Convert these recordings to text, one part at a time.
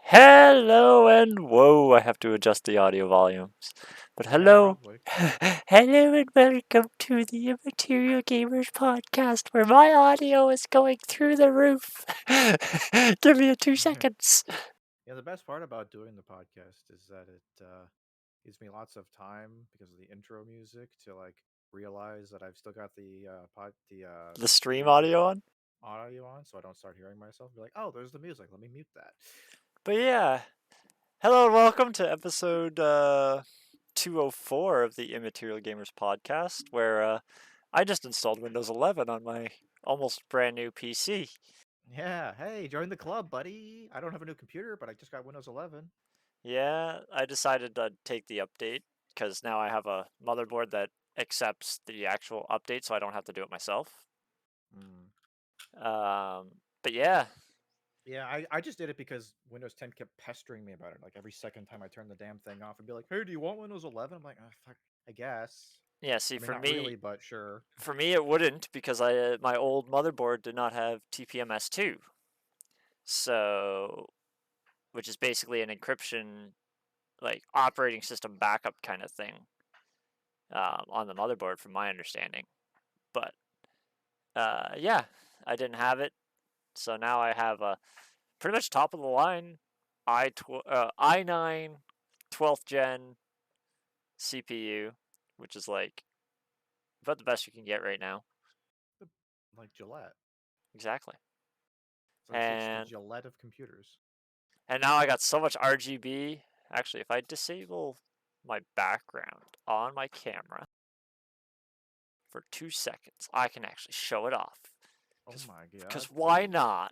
Hello and whoa, I have to adjust the audio volumes. But Yeah, hello, probably. hello and welcome to the Immaterial Gamers Podcast, where my audio is going through the roof. Give me 2 seconds. Yeah, the best part about doing the podcast is that it gives me lots of time because of the intro music to realize that I've still got the The stream stream audio on. audio on, so I don't start hearing myself. Be like, oh, there's the music. Let me mute that. But yeah, hello and welcome to episode 204 of the Immaterial Gamers Podcast, where I just installed Windows 11 on my almost brand new PC. Yeah, hey, join the club, buddy. I don't have a new computer, but I just got Windows 11. Yeah, I decided to take the update because now I have a motherboard that accepts the actual update, so I don't have to do it myself. Mm. But yeah, Yeah, I just did it because Windows 10 kept pestering me about it. Like every second time I turn the damn thing off, and be like, "Hey, do you want Windows 11?" I'm like, "Oh, fuck, I guess." yeah. See, I mean, for not me, really, but sure. it wouldn't because my old motherboard did not have TPMS2, so which is basically an encryption like operating system backup kind of thing on the motherboard, from my understanding. But yeah, I didn't have it, so now I have a pretty much top of the line i9 12th gen CPU, which is like about the best you can get right now. The- Like Gillette. Exactly. It's the And Gillette of computers. now I got so much RGB. Actually, if I disable my background on my camera for 2 seconds, I can actually show it off. Oh my Because god, why please. not?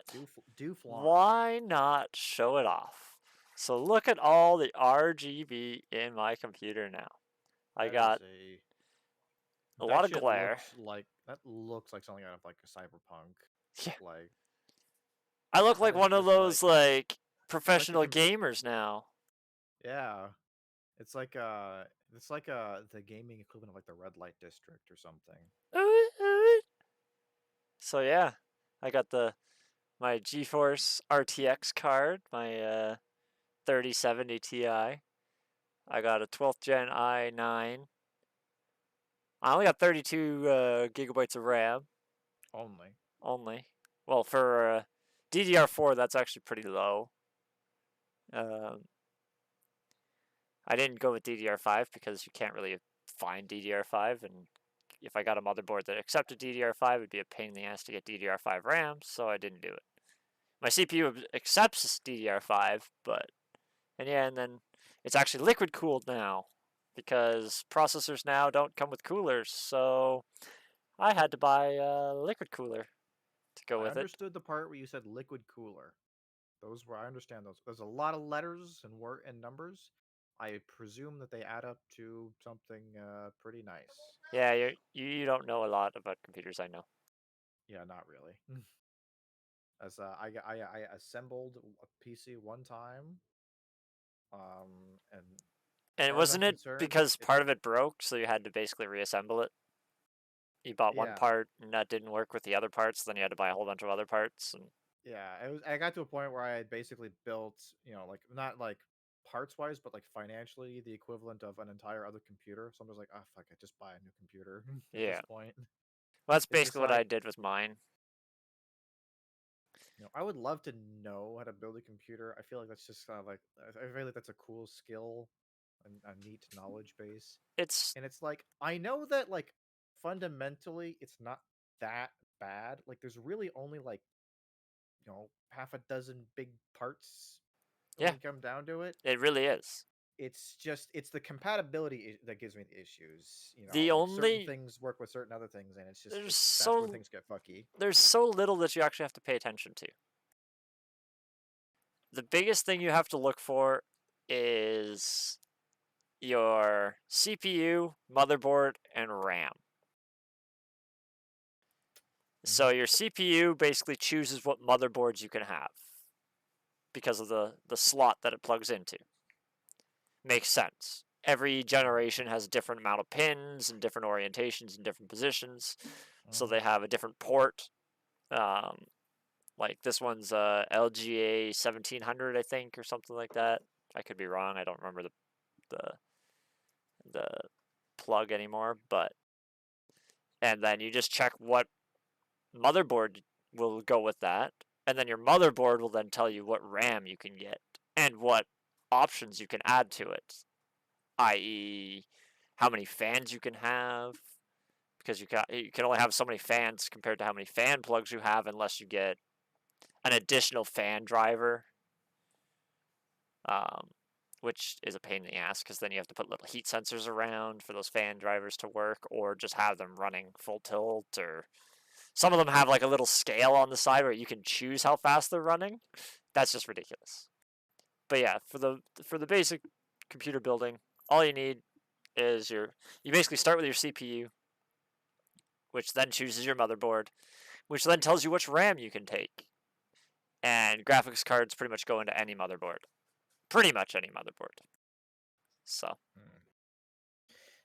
Do flaunt. Why not show it off? So look at all the RGB in my computer now. I That is got a a lot that of shit glare. looks like something out of like a cyberpunk. Yeah. Like I look that like is one of just those like it's like the professional complete gamers now. yeah. It's like the gaming equivalent of like the red light district or something. So yeah, I got my GeForce RTX card, my 3070 Ti. I got a 12th gen i9. I only got 32 gigabytes of RAM Only. only. Well, for DDR4, that's actually pretty low. Um, I didn't go with DDR5 because you can't really find DDR5, and if I got a motherboard that accepted DDR5, it'd be a pain in the ass to get DDR5 RAM, so I didn't do it. My CPU accepts DDR5, but and then it's actually liquid cooled now because processors now don't come with coolers, so I had to buy a liquid cooler to go I with it. understood the part where you said liquid cooler. Those were I understand those. There's a lot of letters and word and numbers. I presume that they add up to something pretty nice. Yeah, you don't know a lot about computers, I know. Yeah, not really. As I assembled a PC one time, and as And far as I'm wasn't it concerned, because part of it broke, so you had to basically reassemble it? You bought one yeah, part and that didn't work with the other parts, then you had to buy a whole bunch of other parts. And yeah. It was. I got to a point where I had basically built, like not like parts wise, but like financially the equivalent of an entire other computer. So I'm just like, ah, fuck, I just buy a new computer at this yeah, point. well, that's It's just basically what I like did with mine. I would love to know how to build a computer. I feel like that's just kind of like I feel like that's a cool skill, and a neat knowledge base. It's And it's like I know that like fundamentally it's not that bad. Like there's really only like half a dozen big parts when yeah, you come down to it. it really is. It's the compatibility that gives me the issues. The Like certain only things work with certain other things, and it's just there's that's where so things get fucky. there's so little that you actually have to pay attention to. The biggest thing you have to look for is your CPU, motherboard, and RAM. So Hmm. your CPU basically chooses what motherboards you can have because of the slot that it plugs into. Makes sense. Every generation has a different amount of pins and different orientations and different positions, so Hmm. they have a different port. Um, Like this one's LGA 1700, I think, or something like that. I could be wrong. I don't remember the the plug anymore, but and then you just check what motherboard will go with that, and then your motherboard will then tell you what RAM you can get and what options you can add to it, i.e., how many fans you can have, because you can only have so many fans compared to how many fan plugs you have, unless you get an additional fan driver, um, which is a pain in the ass because then you have to put little heat sensors around for those fan drivers to work, or just have them running full tilt, or some of them have like a little scale on the side where you can choose how fast they're running. That's just ridiculous. But yeah, for the basic computer building, all you need is you basically start with your CPU, which then chooses your motherboard, which then tells you which RAM you can take. And graphics cards pretty much go into any motherboard. Pretty much any motherboard. So.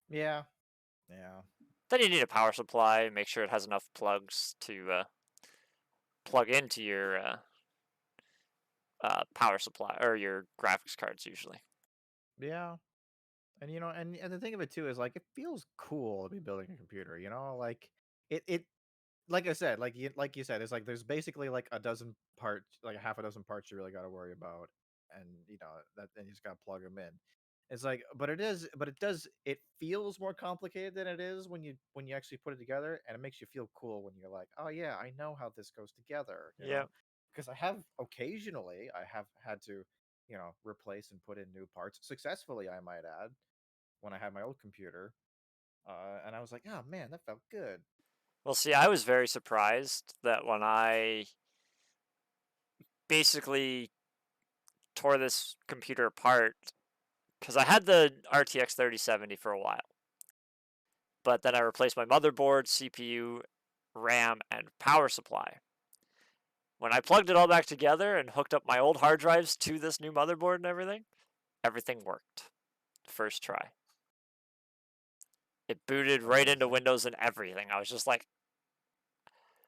Yeah. Yeah. Then you need a power supply, make sure it has enough plugs to plug into your power supply, or your graphics cards usually. Yeah. And and the thing of it too is like it feels cool to be building a computer, like it like I said, like you said, it's like there's basically like a dozen parts, like a half a dozen parts you really got to worry about, and that then you just got to plug them in. It's like, it feels more complicated than it is when you actually put it together, and it makes you feel cool when you're like, oh yeah, I know how this goes together, Yeah. because I have occasionally I have had to replace and put in new parts successfully, I might add, when I had my old computer, and I was like, oh man, that felt good. Well, see, I was very surprised that when I basically tore this computer apart, because I had the RTX 3070 for a while, but then I replaced my motherboard, CPU, RAM, and power supply. When I plugged it all back together and hooked up my old hard drives to this new motherboard and everything worked. First try. It booted right into Amazing. Windows and everything. I was just like,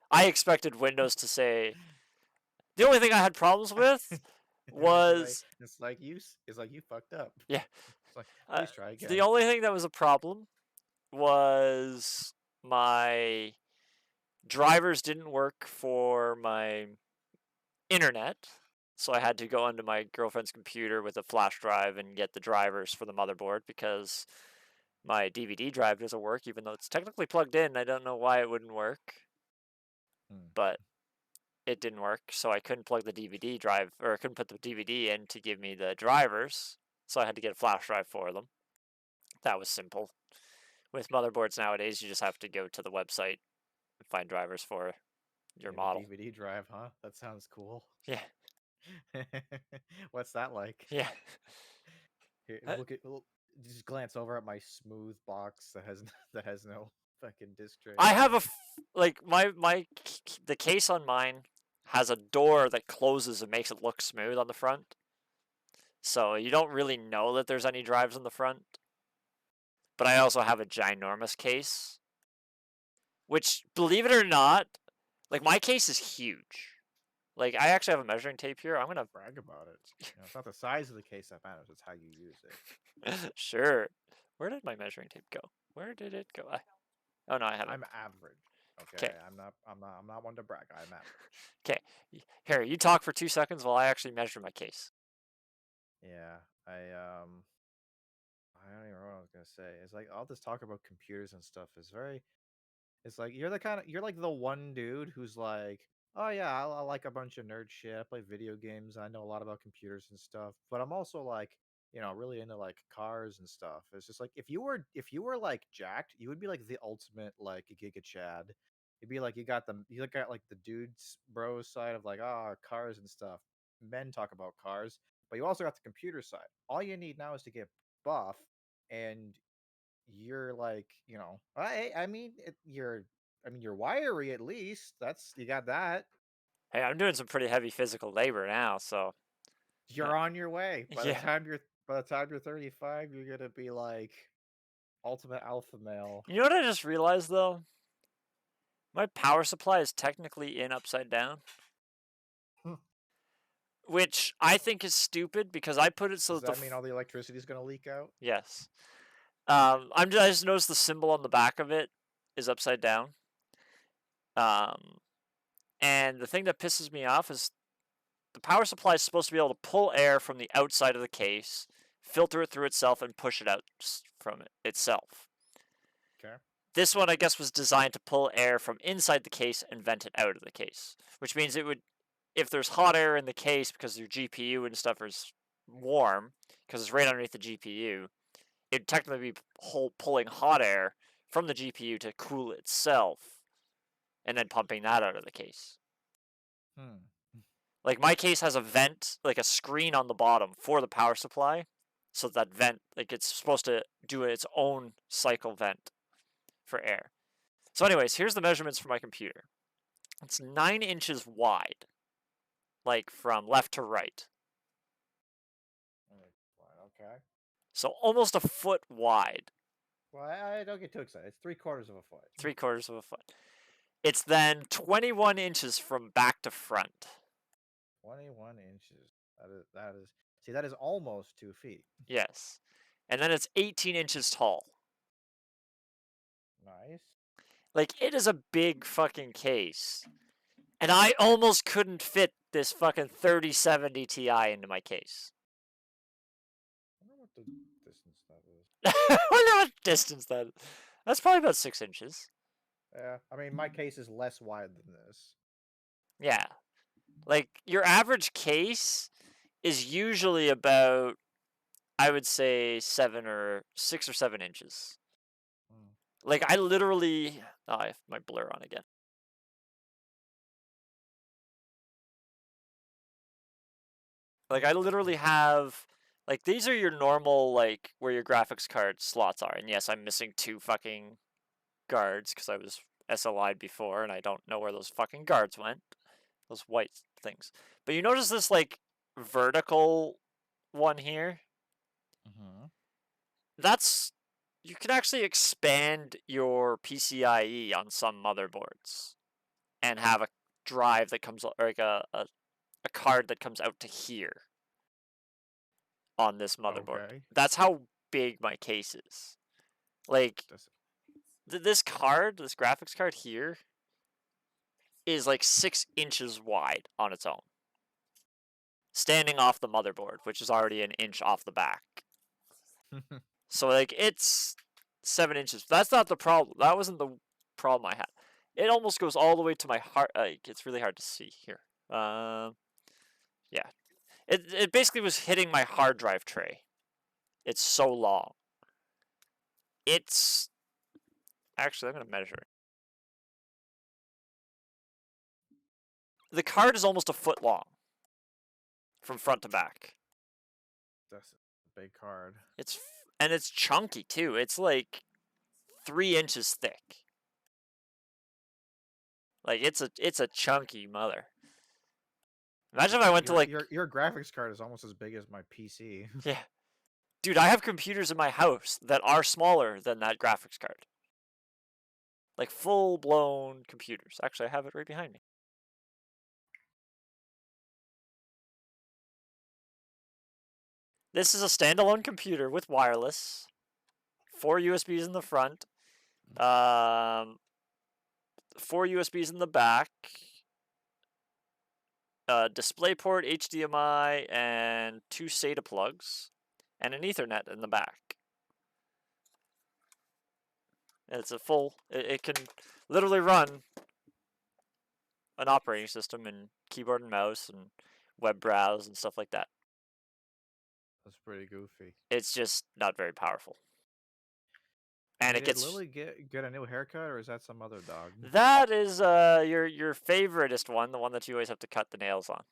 I expected Windows to say, the only thing I had problems with was, It's like you fucked up. yeah, It's like, please try the again. only thing that was a problem was my drivers didn't work for my internet. So I had to go onto my girlfriend's computer with a flash drive and get the drivers for the motherboard, because my DVD drive doesn't work, even though it's technically plugged in. I don't know why it wouldn't work, Hmm. but it didn't work. So I couldn't plug the DVD drive, or I couldn't put the DVD in to give me the drivers. So I had to get a flash drive for them. That was simple. With motherboards nowadays, you just have to go to the website and find drivers for your You have a model. DVD drive, huh? That sounds cool. Yeah, What's that like? yeah. Here, just glance over at my smooth box that has that has no fucking disc tray I on have it. like the case on mine has a door that closes and makes it look smooth on the front. So you don't really know that there's any drives on the front. But I also have a ginormous case, which, believe it or not, like my case is huge. Like I actually have a measuring tape here. I'm gonna Brag about it. It's not the size of the case that matters; it's how you use it. sure. Where did my measuring tape go? Where did it go? Oh no, I have it. I'm average. Okay, Okay. I'm not one to brag. I'm average. Okay. Here, you talk for 2 seconds while I actually measure my case. Yeah, I don't even know what I was gonna say. It's like all this talk about computers and stuff is very. It's like you're like the one dude who's like, oh yeah, I like a bunch of nerd shit. I play video games. I know a lot about computers and stuff. But I'm also like, really into like cars and stuff. It's just like if you were like jacked, you would be like the ultimate like Giga Chad. You'd be like you got like the dudes bros side of like cars and stuff. Men talk about cars, but you also got the computer side. All you need now is to get buff, and you're like, you're wiry at least. That's you got that. Hey, I'm doing some pretty heavy physical labor now, so uh, You're on your way. yeah. By the time you're 35, you're gonna be like ultimate alpha male. You know what I just realized though? My power supply is technically in upside down. which I think is stupid because I put it so Does that that mean all the electricity is gonna leak out? yes. I just noticed the symbol on the back of it is upside down. Um, and the thing that pisses me off is the power supply is supposed to be able to pull air from the outside of the case, filter it through itself, and push it out from itself. Okay. This one, I guess, was designed to pull air from inside the case and vent it out of the case, which means it would, if there's hot air in the case because your GPU and stuff is warm, because it's right underneath the GPU, it'd technically be pulling hot air from the GPU to cool itself, and then pumping that out of the case. Like my case has a vent, like a screen on the bottom for the power supply, so that vent, like it's supposed to do its own cycle vent for air. So, anyways, here's the measurements for my computer. It's 9 inches wide, like from left to right. Okay. So almost a foot wide. Well, I don't get too excited. It's 3/4 of a foot. 3/4 of a foot. It's then 21 inches from back to front. 21 inches. That is. See, that is almost 2 feet. Yes. And then it's 18 inches tall. Nice. Like, it is a big fucking case. And I almost couldn't fit this fucking 3070 Ti into my case. I wonder what the distance that is. I wonder what distance that is. That's probably about 6 inches. Yeah, I mean, my case is less wide than this. Yeah. Like, your average case is usually about, I would say, 6 or 7 inches. Like, I literally... Oh, I have my blur on again. Like, I literally have... Like, these are your normal, like, where your graphics card slots are. And yes, I'm missing 2 fucking guards because I was SLI'd before and I don't know where those fucking guards went. Those white things. But you notice this, like, vertical one here? That's... You can actually expand your PCIe on some motherboards and have a drive that comes, or like a card that comes out to here on this motherboard. Okay. That's how big my case is. Like, this card, this graphics card here, is like 6 inches wide on its own. Standing off the motherboard, which is already an inch off the back. So, like, it's 7 inches. That's not the problem. That wasn't the problem I had. It almost goes all the way to my heart. Like, it's really hard to see here. Yeah. It basically was hitting my hard drive tray. It's so long. It's... Actually, I'm going to measure it. The card is almost a foot long. From front to back. That's a big card. And it's chunky, too. It's like 3 inches thick. Like, it's a chunky mother. Imagine if I went to, like... Your graphics card is almost as big as my PC. Yeah. Dude, I have computers in my house that are smaller than that graphics card. Like, full-blown computers. Actually, I have it right behind me. This is a standalone computer with wireless. 4 USBs in the front. 4 USBs in the back. DisplayPort, HDMI, and 2 SATA plugs. And an Ethernet in the back. And it's a full... It can literally run an operating system and keyboard and mouse and web browse and stuff like that. That's pretty goofy. It's just not very powerful. And Did it gets... Lily get a new haircut, or is that some other dog? That is your favoritist one, the one that you always have to cut the nails on.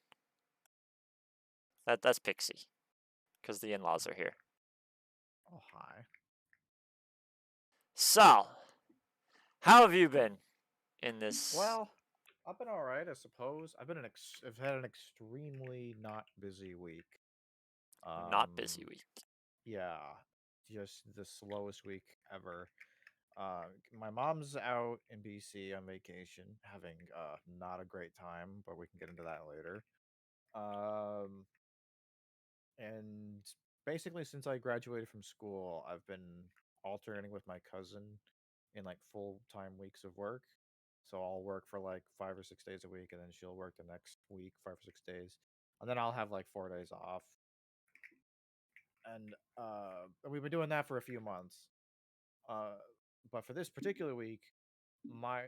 That's Pixie, because the in-laws are here. Oh, hi. So, how have you been in this? Well, I've been all right, I suppose. I've had an extremely not busy week. Not busy week. Yeah, just the slowest week ever. My mom's out in BC on vacation, having not a great time, but we can get into that later. Um, and basically, since I graduated from school, I've been alternating with my cousin in like full-time weeks of work. So I'll work for like 5 or 6 days a week, and then she'll work the next week 5 or 6 days, and then I'll have like 4 days off. And we've been doing that for a few months. Uh, but for this particular week, my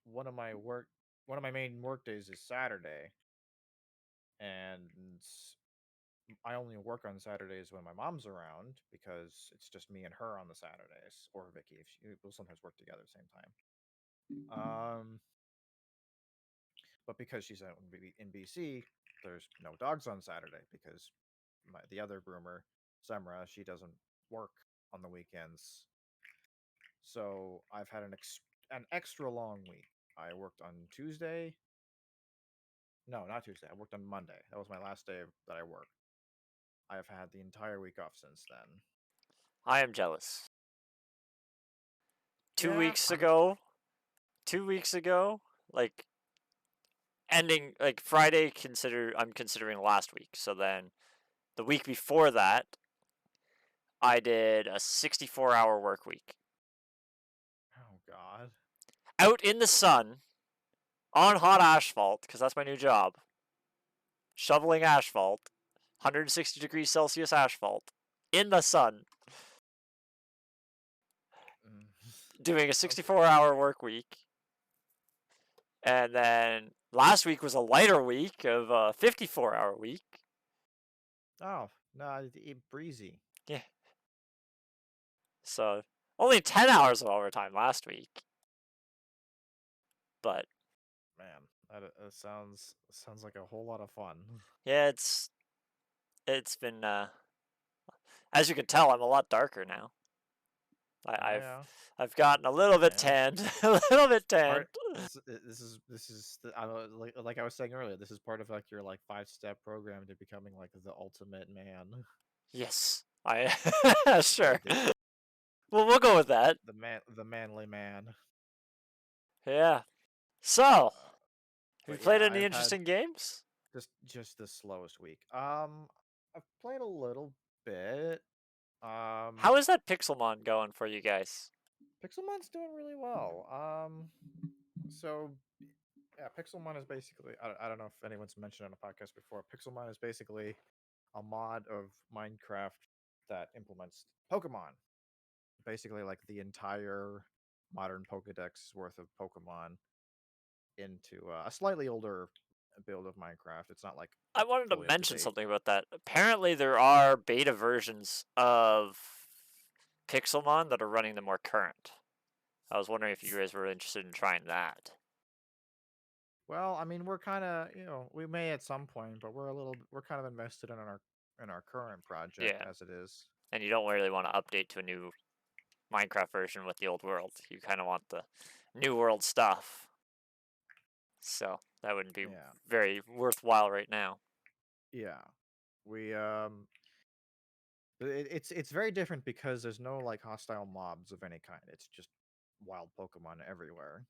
one of my work one of my main work days is Saturday, and I only work on Saturdays when my mom's around because it's just me and her on the Saturdays, or Vicky if we'll sometimes work together at the same time. But because she's out in BC, there's no dogs on Saturday because the other groomer, Semra, she doesn't work on the weekends. So I've had an extra long week. I worked on Tuesday. No, not Tuesday. I worked on Monday. That was my last day that I worked. I have had the entire week off since then. I am jealous. Two Yeah, weeks ago, like ending like Friday. I'm considering last week. So then, the week before that, I did a 64-hour work week. Oh God. Out in the sun, on hot asphalt, because that's my new job. Shoveling asphalt, 160 degrees Celsius asphalt, in the sun, doing a 64-hour work week. And then last week was a lighter week of a 54-hour week. Oh no, breezy. Yeah. So only 10 hours of overtime last week. But Man, that sounds like a whole lot of fun. yeah, it's been as you can tell, I'm a lot darker now. Yeah, I've gotten a little bit tanned, a little bit tanned. This is like I was saying earlier. This is part of like your like 5-step program to becoming like the ultimate man. Yes, I sure. The, Well, we'll go with that. the manly man. Yeah. So, have you But played yeah, any I've had interesting games? just the slowest week. I've played a little bit. How is that Pixelmon going for you guys? Pixelmon's doing really well. So yeah, Pixelmon is basically I don't know if anyone's mentioned on a podcast before. Pixelmon is basically a mod of Minecraft that implements Pokemon. Basically, like the entire modern Pokedex worth of Pokemon into a slightly older build of Minecraft. It's not like I wanted to fully up to mention date. something about that. Apparently, there are beta versions of Pixelmon that are running the more current. I was wondering if you guys were interested in trying that. Well, I mean, we're kind of, we may at some point, but we're kind of invested in our current project Yeah, as it is. and you don't really want to update to a new Minecraft version with the old world. You kind of want the new world stuff. So that wouldn't be Yeah. very worthwhile right now. Yeah. We it's very different because there's no like hostile mobs of any kind. It's just wild Pokemon everywhere.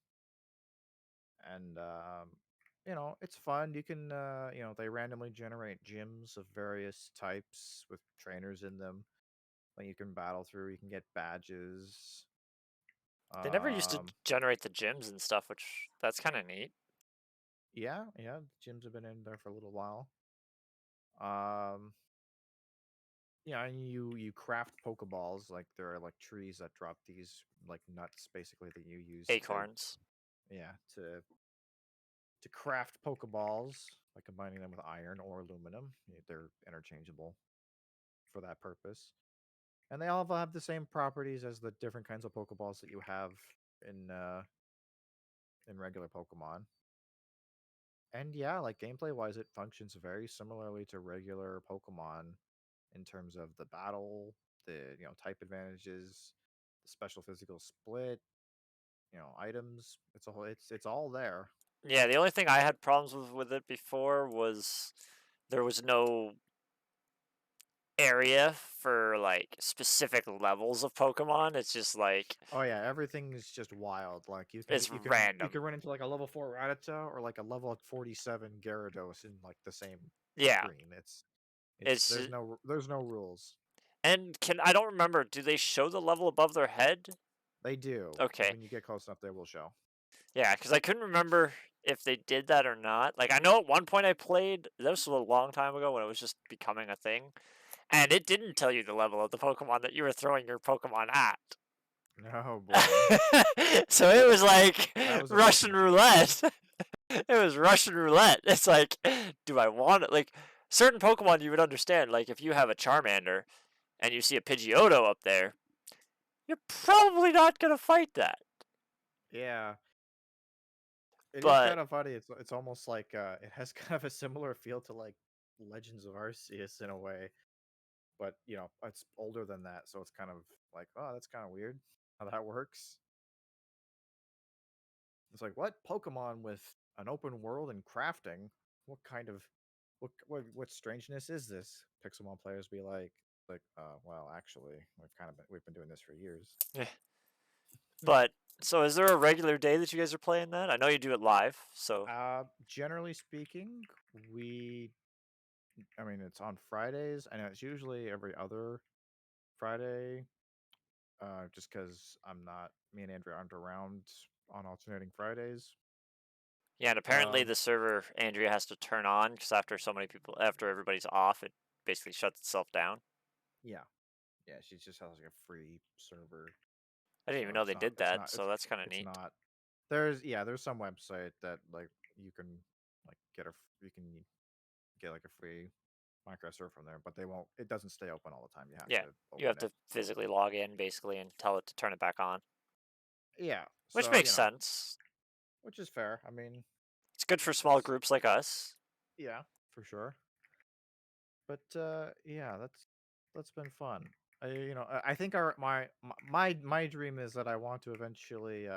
And it's fun. You can they randomly generate gyms of various types with trainers in them that you can battle through. You can get badges. They never used to Um generate the gyms and stuff, which that's kind of neat. yeah, gyms have been in there for a little while. Um Yeah, and you craft Pokeballs, like there are like trees that drop these like nuts basically that you use to Acorns. yeah, to craft Pokeballs by combining them with iron or aluminum. They're interchangeable for that purpose. And they all have the same properties as the different kinds of Pokeballs that you have in regular Pokemon. And yeah, like gameplay wise, it functions very similarly to regular Pokemon in terms of the battle, the type advantages, the special physical split, items. It's all there. Yeah, the only thing I had problems with it before was there was no area for like specific levels of Pokemon. It's just like Oh yeah, everything is just wild. Like it's you random. can run into like a level 4 Rattata or like a level 47 Gyarados in like the same. Yeah, screen. It's it's there's no rules. and I don't remember. Do they show the level above their head? They do. Like Okay, when you get close enough, they will show. yeah, because I couldn't remember if they did that or not. Like I know at one point I played. This was a long time ago when it was just becoming a thing, and it didn't tell you the level of the Pokemon that you were throwing your Pokemon at. Oh boy, So it was like that was a bit Russian confusing. roulette. It was Russian roulette. It's like, do I want it? Like certain Pokemon you would understand. Like if you have a Charmander and you see a Pidgeotto up there, you're probably not gonna fight that. Yeah, it is But kind of funny. It's almost like it has kind of a similar feel to like Legends of Arceus in a way, but it's older than that, so it's kind of like, oh, that's kind of weird how that works. It's like, what Pokemon with an open world and crafting? What kind of what strangeness is this? Pixelmon players be like, well, actually, we've been doing this for years. eh, but so is there a regular day that you guys are playing that? I know you do it live, so Generally speaking, I mean, it's on Fridays, and it's usually every other Friday. Just because me and Andrea aren't around on alternating Fridays. yeah. And apparently Um, the server Andrea has to turn on because after everybody's off, it basically shuts itself down. yeah, yeah, she just has like a free server, I didn't so even know they did that, so that's kind of it's neat. not. There's some website that like you can like you can get like a free Minecraft server from there, but they won't. It doesn't stay open all the time. You have Yeah, to you have open it. to physically log in basically and tell it to turn it back on, Yeah, which so makes sense. which is fair. I mean, It's good for small it's groups like us. yeah, for sure. But yeah, that's been fun. I think my dream is that I want to eventually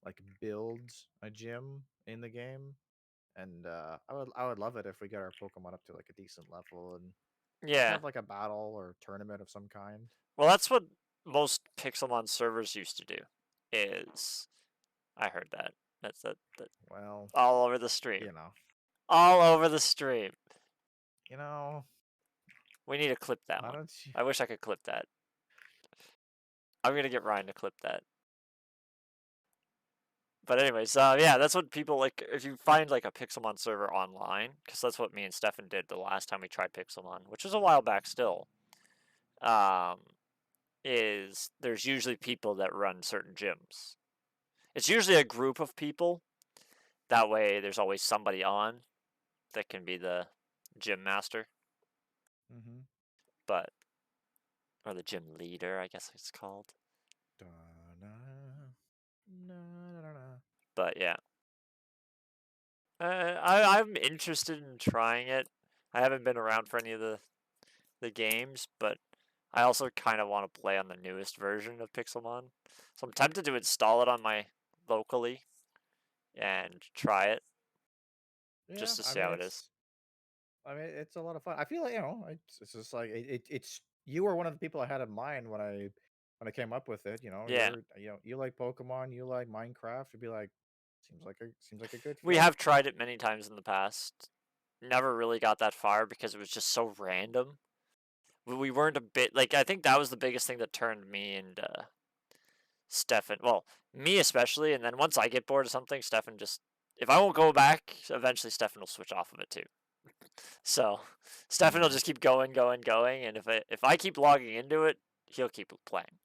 like build a gym in the game, and I would love it if we get our Pokemon up to like a decent level and just Yeah. have like a battle or tournament of some kind. Well, that's what most Pixelmon servers used to do. Is I heard that. That Well, all over the stream. you know, All over the stream. you know, We need to clip that why one. don't you? I wish I could clip that. I'm gonna get Ryan to clip that. But anyways, yeah, that's what people like. If you find like a Pixelmon server online, because that's what me and Stefan did the last time we tried Pixelmon, which was a while back still. Um, is there's usually people that run certain gyms. It's usually a group of people. That way, there's always somebody on that can be the gym master, Mm-hmm. but or the gym leader, I guess it's called. But yeah, I'm interested in trying it. I haven't been around for any of the games, but I also kind of want to play on the newest version of Pixelmon. So I'm tempted to install it on my locally and try it Yeah, just to see how it is. I mean, it's a lot of fun. I feel like it's just like it's you were one of the people I had in mind when I came up with it. Yeah, You like Pokemon, you like Minecraft. It'd be like seems like a good we fit. have tried it many times in the past. Never really got that far because it was just so random. We weren't a bit like I think that was the biggest thing that turned me and Stefan. Well, me especially, and then once I get bored of something, Stefan just if I won't go back, eventually Stefan will switch off of it too. So Stefan will Hmm. just keep going, going, going, and if I keep logging into it, he'll keep playing.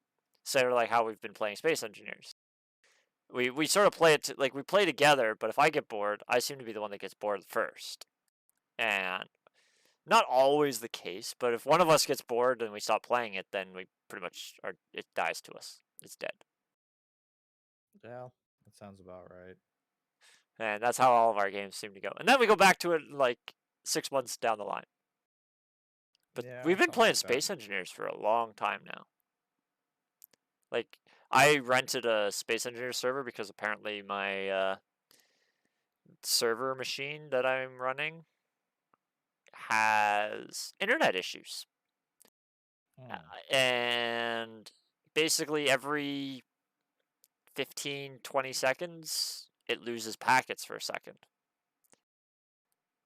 Sort of like how we've been playing Space Engineers. We sort of play it like we play together, but if I get bored, I seem to be the one that gets bored first. And not always the case, but if one of us gets bored and we stop playing it, then we pretty much are it dies to us. It's dead. Yeah, that sounds about right. And that's how all of our games seem to go. And then we go back to it like 6 months down the line. But Yeah, we've been something playing like that. Space Engineers for a long time now. Like I rented a Space Engineer server because apparently my server machine that I'm running has internet issues. Hmm. And basically every 15, 20 seconds, it loses packets for a second.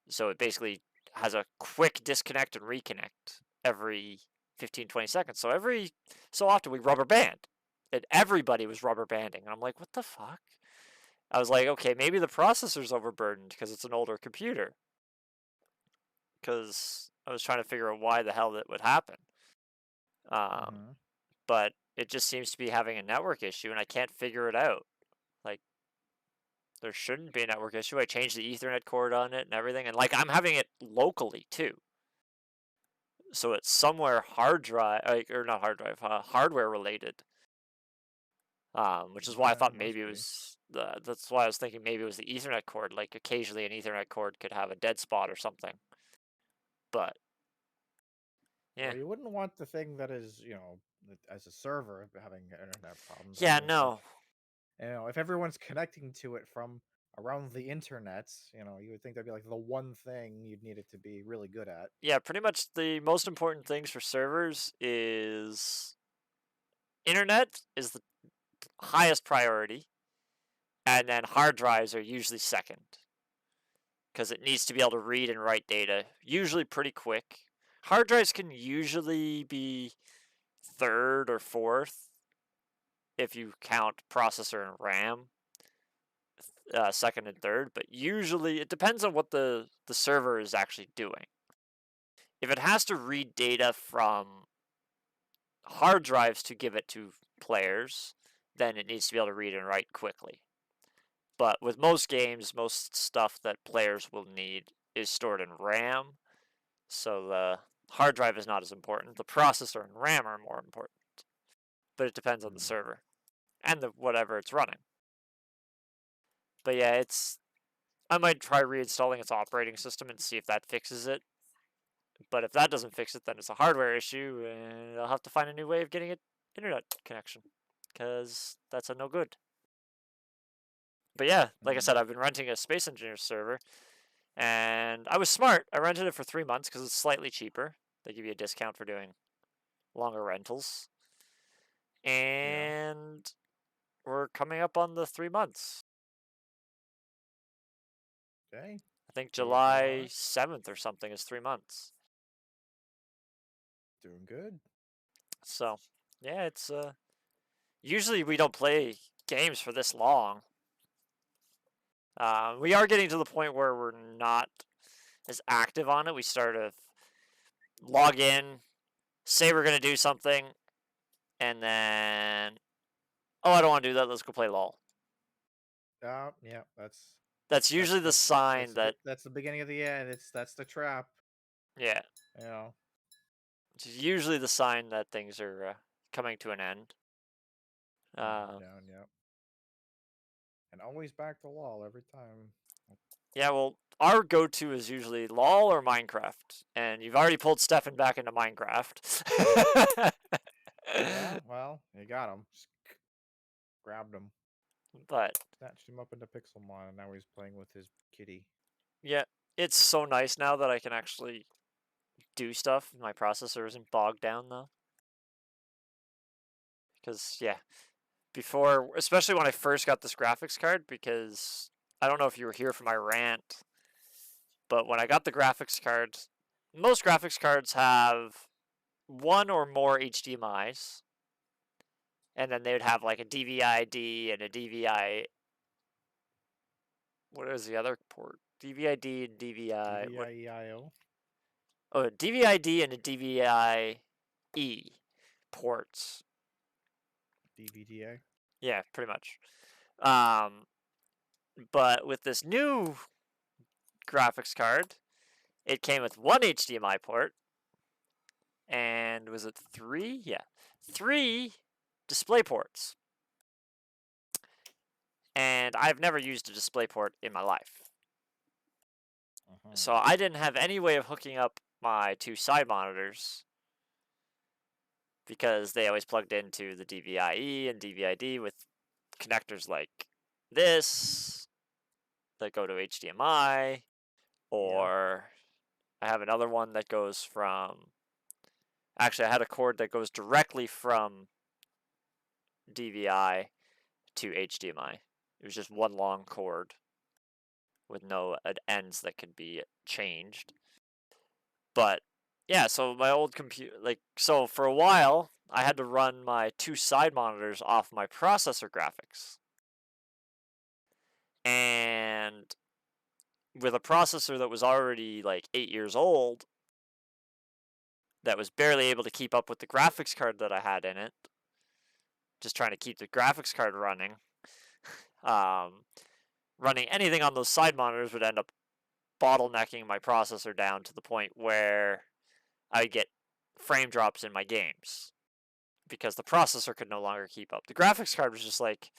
So it basically has a quick disconnect and reconnect every 15-20 seconds. So every so often we rubber band. And everybody was rubber banding. And I'm like, what the fuck? I was like, okay, maybe the processor's overburdened because it's an older computer. Because I was trying to figure out why the hell that would happen. But it just seems to be having a network issue, and I can't figure it out. Like, there shouldn't be a network issue. I changed the Ethernet cord on it and everything, and like I'm having it locally too. So it's somewhere hard drive, or not hard drive, hardware related. Which is why I thought maybe it was that's why I was thinking maybe it was the Ethernet cord. Like occasionally an Ethernet cord could have a dead spot or something. But yeah, Well, you wouldn't want the thing that is, as a server having internet problems. yeah, Like, no, if everyone's connecting to it from around the internet, you would think that'd be like the one thing you'd need it to be really good at. yeah. Pretty much the most important things for servers is internet is the highest priority, and then hard drives are usually second because it needs to be able to read and write data, usually pretty quick. Hard drives can usually be third or fourth if you count processor and RAM, second and third, but usually it depends on what the server is actually doing. If it has to read data from hard drives to give it to players, then it needs to be able to read and write quickly. But with most games, most stuff that players will need is stored in RAM, so the hard drive is not as important. The processor and RAM are more important, but it depends on the server and the whatever it's running. But yeah, I might try reinstalling its operating system and see if that fixes it. But if that doesn't fix it, then it's a hardware issue, and I'll have to find a new way of getting an internet connection, because that's a no good. But yeah, like I said, I've been renting a Space Engineer server, and I was smart. I rented it for 3 months because it's slightly cheaper. They give you a discount for doing longer rentals. And we're coming up on the 3 months. Okay. I think July 7th or something is 3 months. Doing good. So, yeah, it's usually we don't play games for this long. We are getting to the point where we're not as active on it. We start to log in, say we're going to do something, and then, oh, I don't want to do that. Let's go play LOL. Yeah, That's usually the sign that's the beginning of the end. That's the trap. Yeah. Yeah. It's usually the sign that things are coming to an end. Down, yeah. And always back to LOL every time. Yeah, well, our go-to is usually LOL or Minecraft, and you've already pulled Stefan back into Minecraft. Yeah, well, you got him. Just grabbed him. But snatched him up into Pixelmon, and now he's playing with his kitty. Yeah, it's so nice now that I can actually do stuff. My processor isn't bogged down though. Because yeah, before, especially when I first got this graphics card, because I don't know if you were here for my rant, but when I got the graphics card, most graphics cards have one or more HDMIs, and then they would have like a DVI-D and a DVI. What is the other port? DVI-D and DVI. DVI-EIO? Oh, DVI-D and a DVI-E ports. DVDA? Yeah, pretty much. But with this new graphics card, it came with one HDMI port, and was it 3? Yeah, 3 display ports. And I've never used a display port in my life. So I didn't have any way of hooking up my 2 side monitors, because they always plugged into the DVI-E and DVI-D with connectors like this that go to HDMI, or I have another one that goes from, actually I had a cord that goes directly from DVI to HDMI. It was just one long cord with no ends that could be changed. But yeah, so my old computer, like, so for a while, I had to run my two side monitors off my processor graphics. And with a processor that was already like 8 years old, that was barely able to keep up with the graphics card that I had in it, just trying to keep the graphics card running. Um, Running anything on those side monitors would end up bottlenecking my processor down to the point where I get frame drops in my games because the processor could no longer keep up. The graphics card was just like,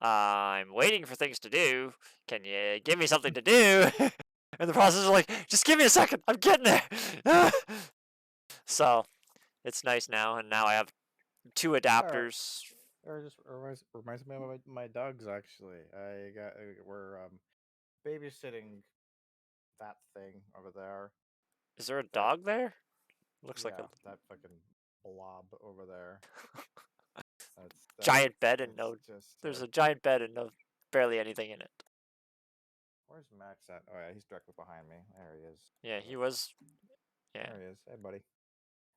I'm waiting for things to do. Can you give me something to do? And the processor's like, just give me a second. I'm getting there. So it's nice now, and now I have two Alright. adapters. Or just reminds me of my dogs actually. We're babysitting that thing over there. Is there a That dog there? Looks like a Yeah, that fucking blob over there. That giant bed and it's no. just There's a giant bed and no barely anything in it. where's Max at? Oh yeah, he's directly behind me. There he is. Yeah, he was. Yeah. There he is. Hey buddy.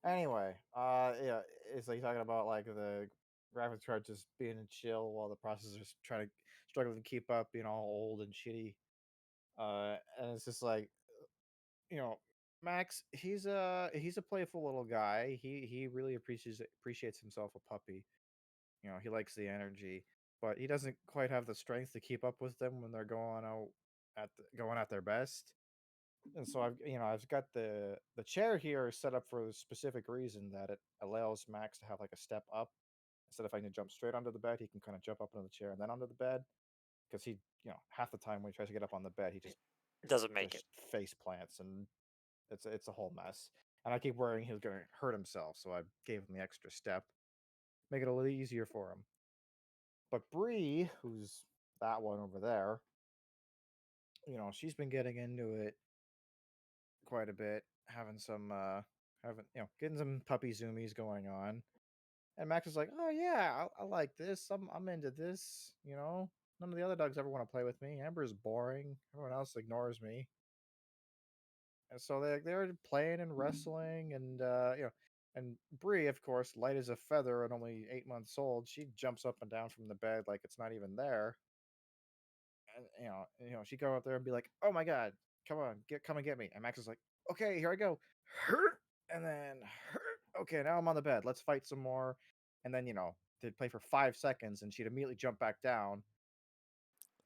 Anyway, yeah, it's like talking about like the graphics card just being chill while the processor's trying to struggling to keep up, being all old and shitty. And it's just like, you know, Max, he's a playful little guy. He really appreciates himself a puppy. He likes the energy, but he doesn't quite have the strength to keep up with them when they're going at their best. And so I've got the chair here set up for a specific reason that it allows Max to have like a step up. Instead of having to jump straight onto the bed, he can kind of jump up into the chair and then onto the bed. Because half the time when he tries to get up on the bed, he It doesn't make it. just face plants, and it's a whole mess. And I keep worrying he was going to hurt himself, so I gave him the extra step, make it a little easier for him. But Bree, who's that one over there, she's been getting into it quite a bit, getting some puppy zoomies going on. And Max is like, "Oh yeah, I like this. I'm into this. None of the other dogs ever want to play with me. Amber's boring. Everyone else ignores me." And so they're playing and wrestling, and Bree, of course, light as a feather and only 8 months old, she jumps up and down from the bed like it's not even there. And she go up there and be like, "Oh my god, come and get me." And Max is like, "Okay, here I go." Hurt, and then hurt. Okay, now I'm on the bed. Let's fight some more. And then they'd play for 5 seconds, and she'd immediately jump back down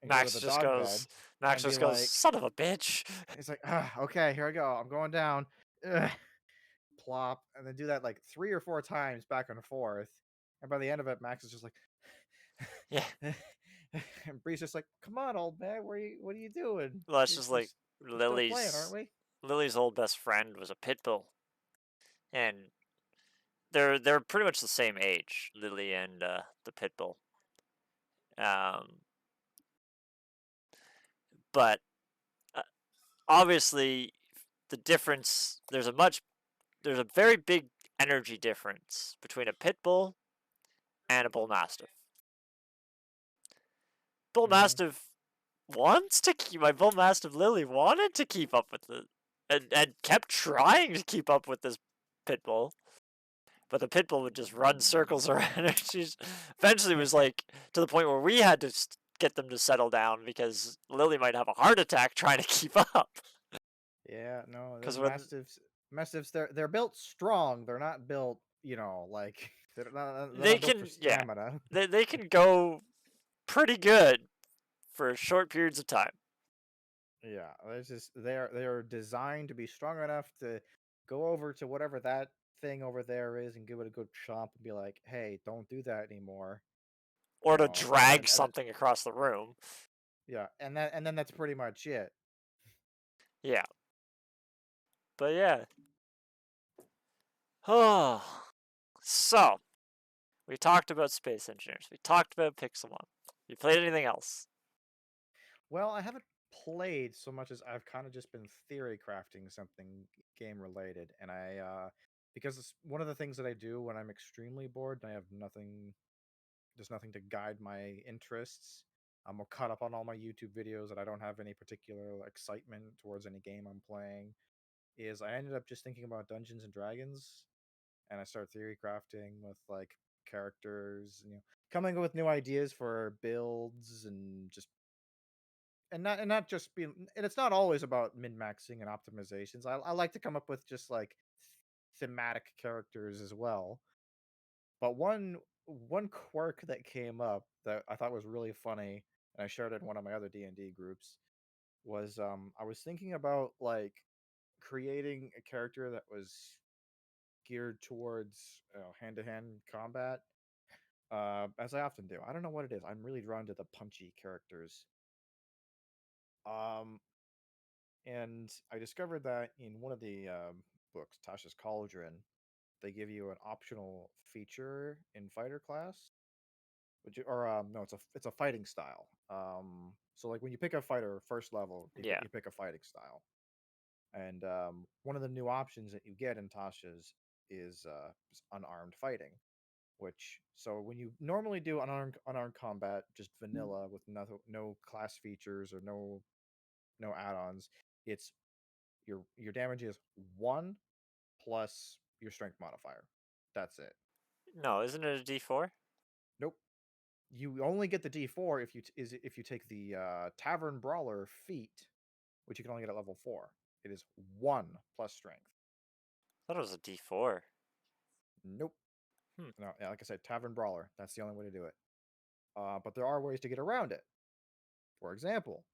and go to Max the just dog goes. bed Max and be just goes. like, Son of a bitch. "He's like, okay, here I go. I'm going down." Ugh, plop, and then do that like 3 or 4 times back and forth. And by the end of it, Max is just like, Yeah. and Bree's just like, "Come on, old man, what are you doing? Well, that's just like We're still playing, aren't we?" Lily's old best friend was a pit bull, and they're pretty much the same age, Lily and the pit bull. Um, but uh, obviously, the difference there's a very big energy difference between a pit bull and a bull mastiff. Bull Mm-hmm. mastiff wants to keep my bull mastiff Lily wanted to keep up with the and kept trying to keep up with this pit bull. But the pit bull would just run circles around her. She's eventually was like to the point where we had to get them to settle down because Lily might have a heart attack trying to keep up. Yeah, no, the Because when mastiffs, they're built strong. They're not built, like they're they not built for can, yeah, stamina. they can go pretty good for short periods of time. Yeah, it's just they are designed to be strong enough to go over to whatever that thing over there is and give it a good chomp and be like, "Hey, don't do that anymore." Or to drag And then something across the room. yeah, and then that's pretty much it. Yeah. But yeah. Oh. So, we talked about Space Engineers. We talked about Pixelmon. You played anything else? Well, I haven't played so much as I've kind of just been theory crafting something game related, and because it's one of the things that I do when I'm extremely bored and I have there's nothing to guide my interests. I'm caught up on all my YouTube videos and I don't have any particular excitement towards any game I'm playing. is I ended up just thinking about Dungeons and Dragons, and I started theory crafting with like characters, and, coming up with new ideas for builds and just and not just being and it's not always about min maxing and optimizations. I like to come up with just like thematic characters as well. But one quirk that came up that I thought was really funny, and I shared it in one of my other D&D groups, was I was thinking about like creating a character that was geared towards hand to hand combat. As I often do. I don't know what it is. I'm really drawn to the punchy characters. Um, and I discovered that in one of the books, Tasha's Cauldron, they give you an optional feature in fighter class, which or no, it's a fighting style. So like when you pick a fighter first level, Yeah. you pick a fighting style, and one of the new options that you get in Tasha's is unarmed fighting. Which so when you normally do unarmed combat, just vanilla with no class features or no add-ons, it's your damage is 1 plus your strength modifier. That's it. No, isn't it a D4? Nope. You only get the D4 if you take the Tavern Brawler feat, which you can only get at level 4. It is 1 plus strength. I thought it was a D4. Nope. Hmm. No, yeah, like I said, Tavern Brawler. That's the only way to do it. But there are ways to get around it. For example,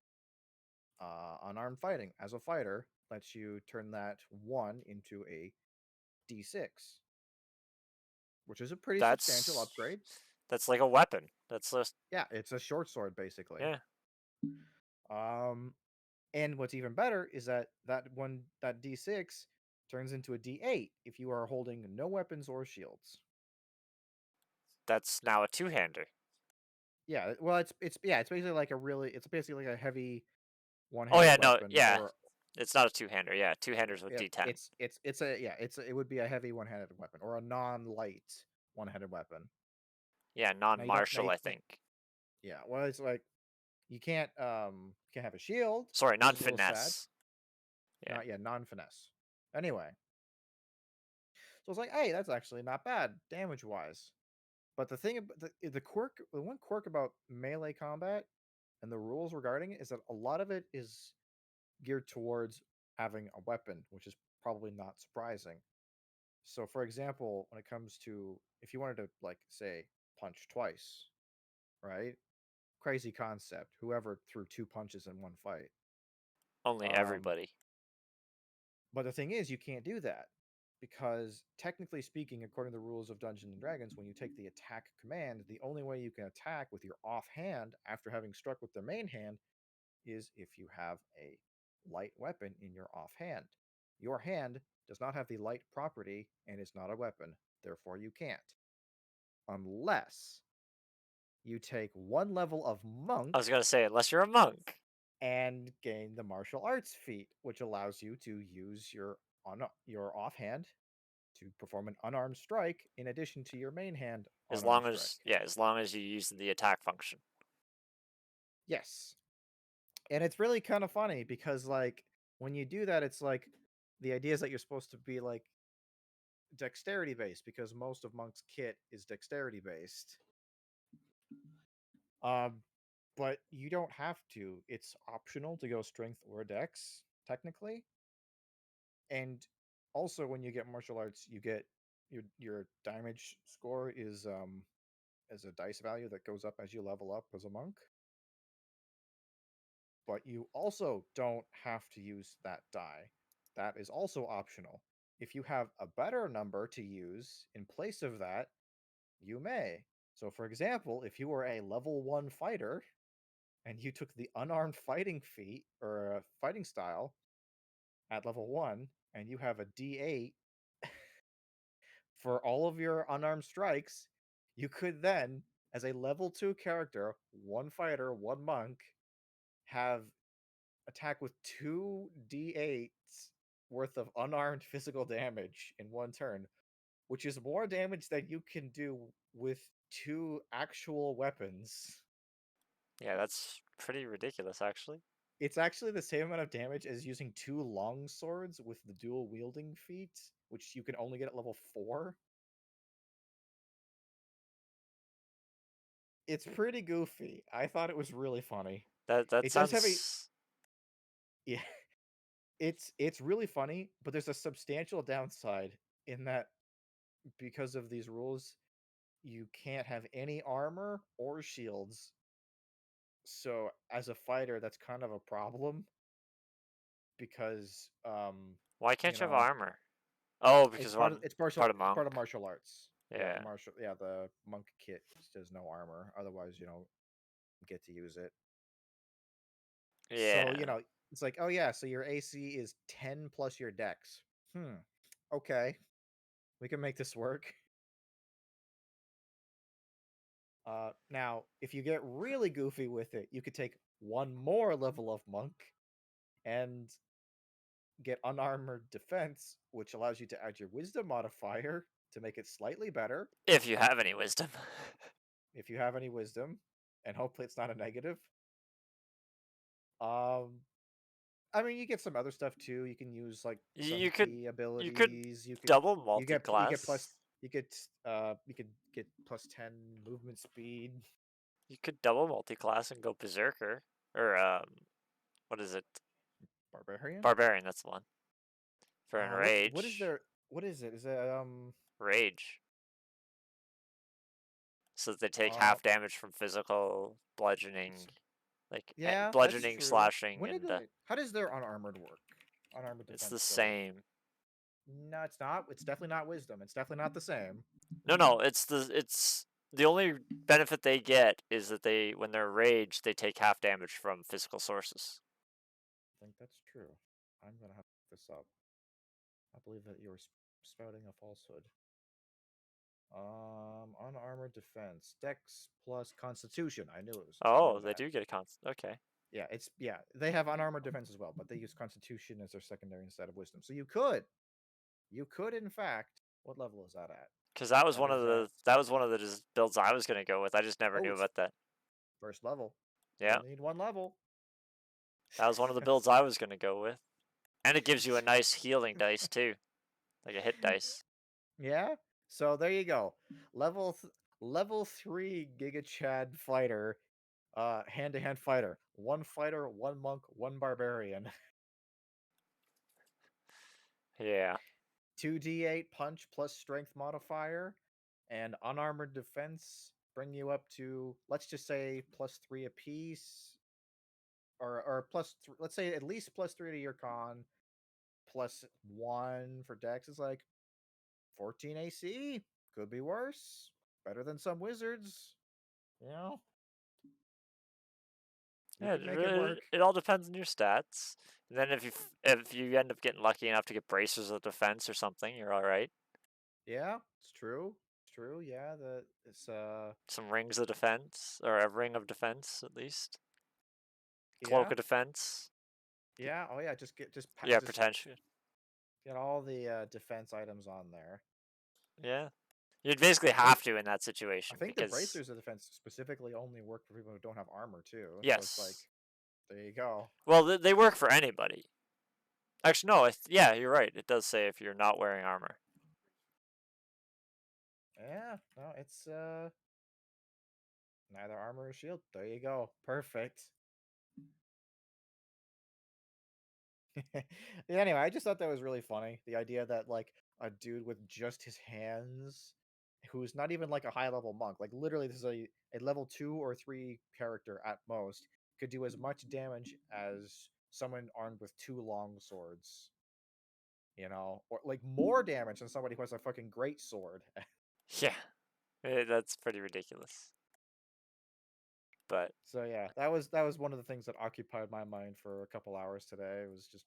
unarmed fighting as a fighter lets you turn that 1 into a D6, which is a pretty substantial That's upgrade. that's like a weapon. That's just Yeah, it's a short sword basically. yeah. Um, and what's even better is that D6 turns into a D8 if you are holding no weapons or shields. That's now a two-hander. Yeah, well, it's basically like it's basically like a heavy Oh one-handed yeah, no, weapon, yeah. or It's not a two-hander. Yeah, two-handers with D10. it would be a heavy one-handed weapon or a non-light one-handed weapon. Yeah, Now you don't now non-martial, you, I think. yeah, well, it's like you can't have a shield, Sorry, which is a little sad. non-finesse. Yeah. Not non-finesse. Anyway, so it's like, hey, that's actually not bad damage wise. But the thing about the one quirk about melee combat and the rules regarding it is that a lot of it is geared towards having a weapon, which is probably not surprising. So, for example, when it comes to if you wanted to, like, say, punch twice, right? Crazy concept. Whoever threw 2 punches in one fight. Only Um, everybody. but the thing is, you can't do that because, technically speaking, according to the rules of Dungeons and Dragons, when you take the attack command, the only way you can attack with your offhand after having struck with the main hand is if you have a light weapon in your offhand. Your hand does not have the light property and is not a weapon, therefore you can't. Unless you take 1 level of I monk was gonna say, unless you're a monk. and gain the martial arts feat, which allows you to use your offhand to perform an unarmed strike in addition to your main hand As unarmed long strike. as as long as you use the attack function. Yes. And it's really kind of funny because like when you do that, it's like the idea is that you're supposed to be like dexterity based because most of Monk's kit is dexterity based. Um, but you don't have to. It's optional to go strength or dex, technically. And also when you get martial arts, you get your damage score is as a dice value that goes up as you level up as a monk. But you also don't have to use that die. That is also optional. If you have a better number to use in place of that, you may. So, for example, if you were a level 1 fighter and you took the unarmed fighting feat or a fighting style at level 1 and you have a D8 for all of your unarmed strikes, you could then, as a level 2 character, 1 fighter, 1 monk, have attack with 2d8s worth of unarmed physical damage in 1 turn, which is more damage than you can do with 2 actual weapons. Yeah, that's pretty ridiculous, actually. It's actually the same amount of damage as using 2 long swords with the dual wielding feat, which you can only get at level 4. It's pretty goofy. I thought it was really funny. That It does have a sounds. yeah, it's really funny, but there's a substantial downside in that because of these rules, you can't have any armor or shields. So as a fighter, that's kind of a problem because Why you can't you have know, armor? Oh, because one it's partial part of it's part monk. of martial arts. Yeah. The monk kit does no armor. Otherwise, you don't get to use it. So, Yeah. it's like, oh yeah, so your AC is 10 plus your dex. Okay. We can make this work. Now, if you get really goofy with it, you could take one more level of monk and get unarmored defense, which allows you to add your wisdom modifier to make it slightly better If you have any wisdom. if you have any wisdom, and hopefully it's not a negative. Um, I mean, you get some other stuff too. You can use like some You could key you could abilities. double You get plus multi-class. you could get plus 10 movement speed. You could double multi-class and go berserker or what is it? Barbarian. Barbarian, that's the one. For What is enrage. there? What is it? Is it Rage. So they take uh half damage from physical bludgeoning, it's like yeah, that's bludgeoning, true. slashing, When did and they? How does their unarmored work? Unarmored it's the defense go. same. No, it's not. It's definitely not wisdom. It's definitely not the same. No, it's the only benefit they get is that they when they're rage they take half damage from physical sources. I think that's true. I'm gonna have to look this up. I believe that you're spouting a falsehood. Unarmored defense, Dex plus Constitution. I knew it was. I know Oh, they that. do get a constant. Okay. Yeah. They have unarmored defense as well, but they use Constitution as their secondary instead of Wisdom. So you could in fact. What level is that at? Because that was That one of is at the builds I was gonna go with. I just never oh, knew it's about that. first level. You Yeah, only need one level. that was one of the builds I was gonna go with, and it gives you a nice healing dice too, like a hit dice. Yeah. So there you go. Level 3 Giga Chad fighter, hand to hand fighter. One fighter, one monk, one barbarian. Yeah. 2d8 punch plus strength modifier, and unarmored defense bring you up to, let's just say, plus 3 apiece, or let's say at least plus 3 to your con, plus 1 for dex is like 14 AC. Could be worse. Better than some wizards. You know, you Yeah, could make it work. it all depends on your stats. And then if you end up getting lucky enough to get bracers of defense or something, you're all right. Yeah, it's true. It's true. Yeah, it's Some rings of defense or a ring of defense at least. Cloak yeah. of defense. Yeah, oh yeah, Yeah, just potential. get all the defense items on there. Yeah, you'd basically I think have to in that I situation think the because bracers of defense specifically only work for people who don't have armor too. So it's like, yes. there you go. Well, they work for anybody. Actually, no. Yeah, you're right. It does say if you're not wearing armor. Yeah, no, it's neither armor or shield. There you go. Perfect. Yeah, anyway, I just thought that was really funny. The idea that like a dude with just his hands, who's not even like a high level monk, like literally this is a level 2 or 3 character at most, could do as much damage as someone armed with 2 long swords. Or like more damage than somebody who has a fucking great sword. Yeah, that's pretty ridiculous. But So yeah, that was one of the things that occupied my mind for a couple hours today. Was just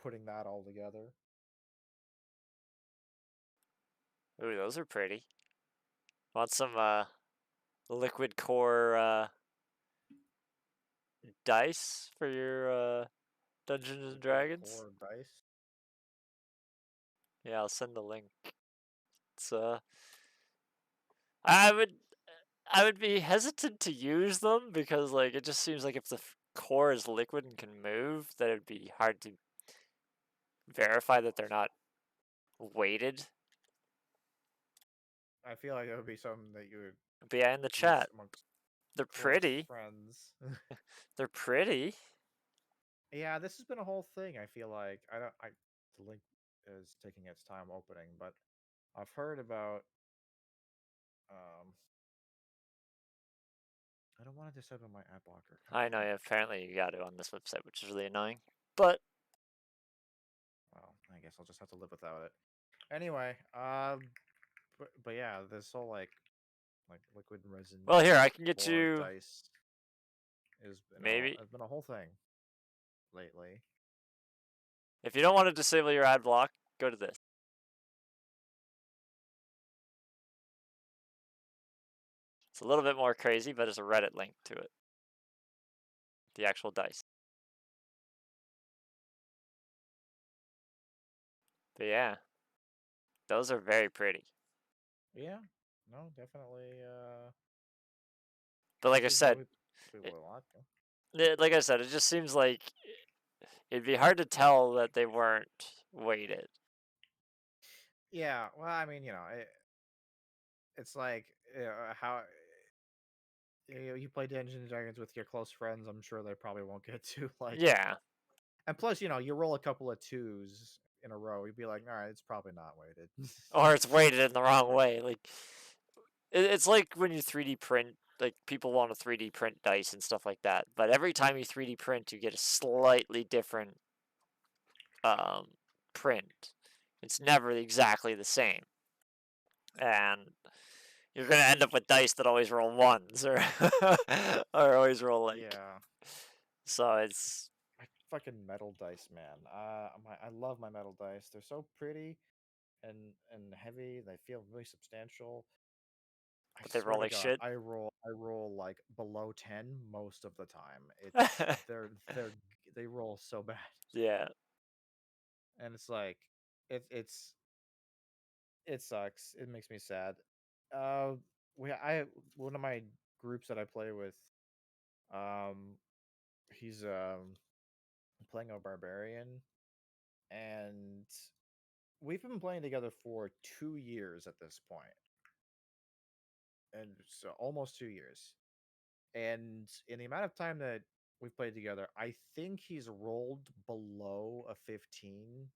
putting that all together. ooh, those are pretty. Want some liquid core dice for your Dungeons and Liquid Dragons? core dice. Yeah, I'll send the link. It's I would I would be hesitant to use them because like it just seems like if core is liquid and can move, that it'd be hard to verify that they're not weighted. I feel like it would be something that you would But yeah, in the use chat, amongst they're close pretty. friends. They're pretty. Yeah, this has been a whole thing. I feel like I don't. The link is taking its time opening, but I've heard about. Um, I don't want to disable my ad blocker. God I know, damn it. apparently you got to on this website, which is really annoying. But Well, I guess I'll just have to live without it. Anyway, but yeah, this whole like liquid resin well, here I can get core you dice maybe. has been a whole thing lately. If you don't want to disable your ad block, go to this. It's a little bit more crazy, but it's a Reddit link to it. The actual dice. But yeah, those are very pretty. Yeah, no, definitely. But like I This is what said, we would want. like I said, it just seems like it'd be hard to tell that they weren't weighted. Yeah, well, I mean, it's like how you play Dungeons and Dragons with your close friends. I'm sure they probably won't get to like. Yeah, And plus, you roll a couple of twos in a row, you'd be like, all right, it's probably not weighted. or it's weighted in the wrong way. Like it's like when you 3D print. Like people want to 3D print dice and stuff like that, but every time you 3D print, you get a slightly different um, print. It's never exactly the same, and you're gonna end up with dice that always roll ones or or always roll like. Yeah, So it's my fucking metal dice, man. I love my metal dice. They're so pretty and heavy. They feel really substantial. I but they swear roll to like God, shit. I roll like below 10 most of the time. It's they roll so bad, Yeah, and it's like it's it sucks. It makes me sad. Uh, we I one of my groups that I play with, um, he's playing a barbarian, and we've been playing together for 2 years at this point, and so almost 2 years. And in the amount of time that we've played together, I think he's rolled below a 15,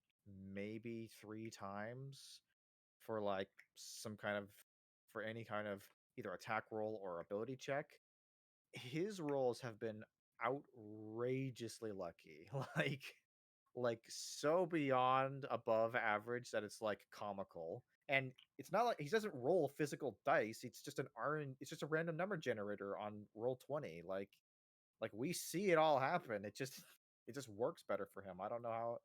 maybe 3 times for like some kind of for any kind of either attack roll or ability check. His rolls have been outrageously lucky. Like so beyond above average that it's like comical. And it's not like he doesn't roll physical dice. It's just a random number generator on roll 20. Like we see it all happen. It just works better for him. I don't know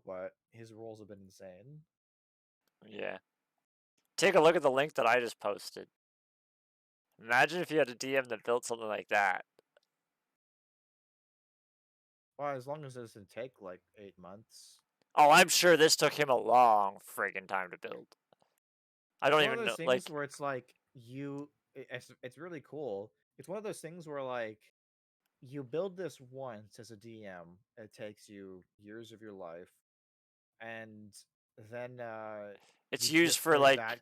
but his rolls have been insane. yeah. Take a look at the link that I just posted. Imagine if you had a DM that built something like that. Well, as long as it doesn't take like 8 months. Oh, I'm sure this took him a long friggin' time to build. I It's don't one of even those know, things like, where it's like it's really cool. It's one of those things where like you build this once as a DM. It takes you years of your life, and then it's you used just for play like that.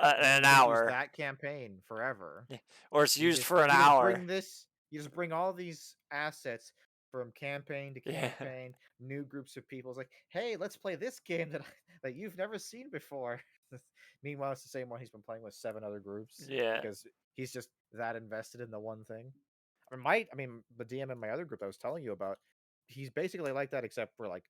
an You just use hour, that campaign forever. or it's used for an hour. You just bring all these assets from campaign to Yeah, campaign, new groups of people. It's like, hey, let's play this game that you've never seen before. Meanwhile, it's the same one he's been playing with 7 other groups yeah, because he's just that invested in the one thing. I mean, the DM in my other group I was telling you about, he's basically like that, except for like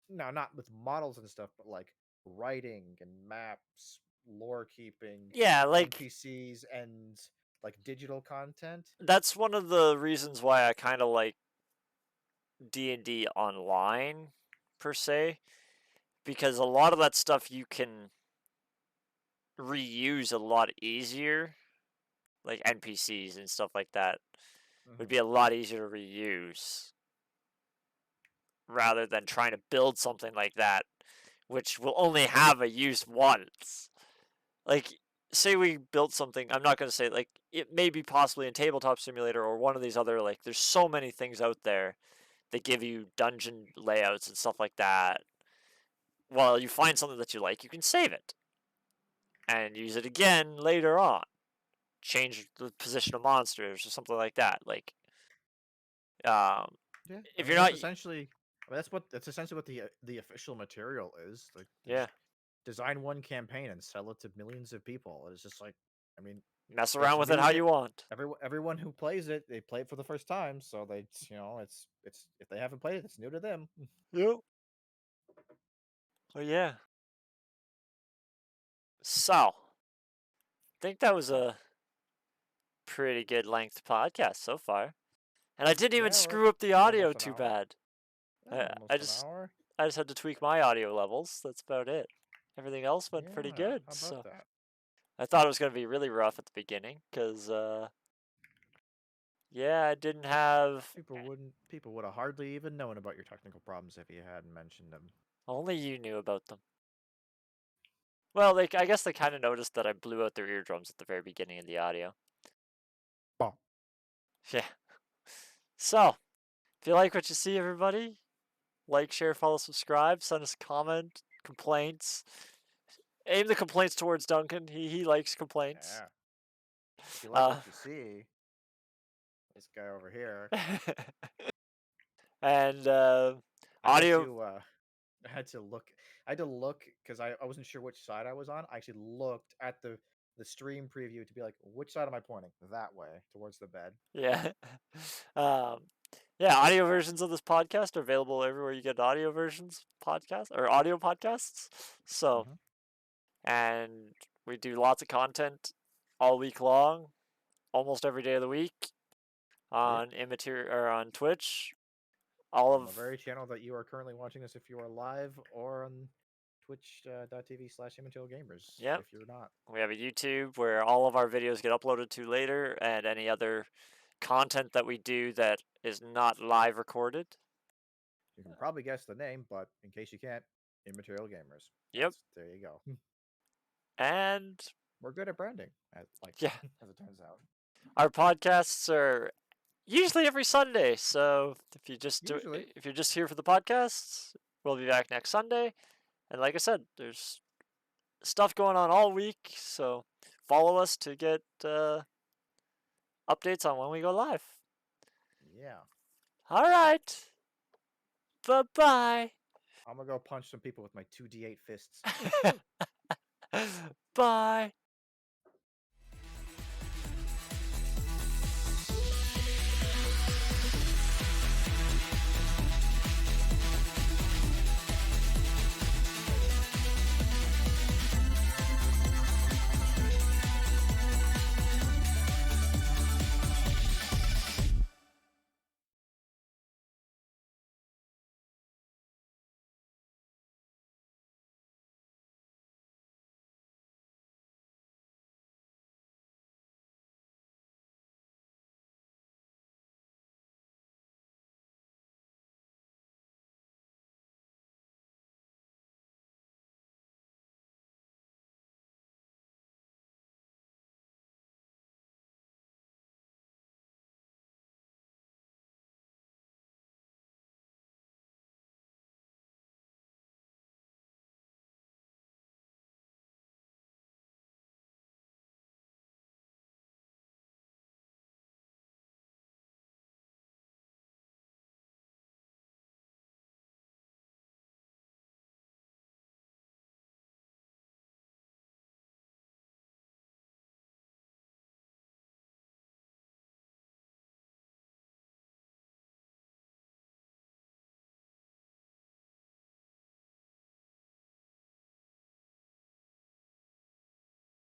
no, not with models and stuff, but like writing and maps, lore keeping, yeah. Like NPCs, and like digital content. that's one of the reasons why I kind of like D&D online per se, because a lot of that stuff you can reuse a lot easier, like NPCs and stuff like that would be Hmm. a lot easier to reuse rather than trying to build something like that which will only have a use once. Like say we built something. I'm not going to say like it may be possibly in Tabletop Simulator or one of these other like. There's so many things out there that give you dungeon layouts and stuff like that. Well, you find something that you like, you can save it and use it again later on. Change the position of monsters or something like that. Like, Yeah, I if mean you're not, that's essentially what the official material is. Like, they yeah, just design one campaign and sell it to millions of people. It's just like, I mean, mess it's around with it new how to you want. everyone who plays it. They play it for the first time, so it's if they haven't played it, it's new to them. Yep. Oh yeah. So, I think that was a pretty good length podcast so far. And I didn't even Yeah, screw up the we're audio almost an too hour. bad. Yeah, I, I almost an just hour. I just had to tweak my audio levels. That's about it. Everything else went pretty Yeah, good. how about So that? I thought it was gonna be really rough at the beginning, cause yeah, I didn't have. People would have hardly even known about your technical problems if you hadn't mentioned them. Only you knew about them. Well, like I guess they kind of noticed that I blew out their eardrums at the very beginning of the audio. Bah. Yeah. So if you like what you see, everybody, like, share, follow, subscribe, send us a comment, complaints. Aim the complaints towards Duncan. He likes complaints. Yeah. If you like Uh, what you see, this guy over here, and I had audio. to I had to look. I had to look because I wasn't sure which side I was on. I actually looked at the stream preview to be like, which side am I pointing? That way, towards the bed. Yeah. um, yeah, audio versions of this podcast are available everywhere you get audio versions podcast or audio podcasts. So, Mm-hmm. and we do lots of content all week long, almost every day of the week Yep. on Immaterial or on Twitch. All On the of very channel that you are currently watching this, if you are live, or on twitch.tv/Immaterial Gamers, Yep. if you're not. We have a YouTube where all of our videos get uploaded to later, and any other content that we do that is not live recorded. You can probably guess the name, but in case you can't, Immaterial Gamers. Yep. There you go. And We're good at branding, like yeah, as it turns out. our podcasts are usually every Sunday. So Usually. if you're just here for the podcasts, we'll be back next Sunday. And like I said, there's stuff going on all week, so follow us to get updates on when we go live. Yeah. All right. Bye-bye. I'm gonna go punch some people with my 2d8 fists. Bye.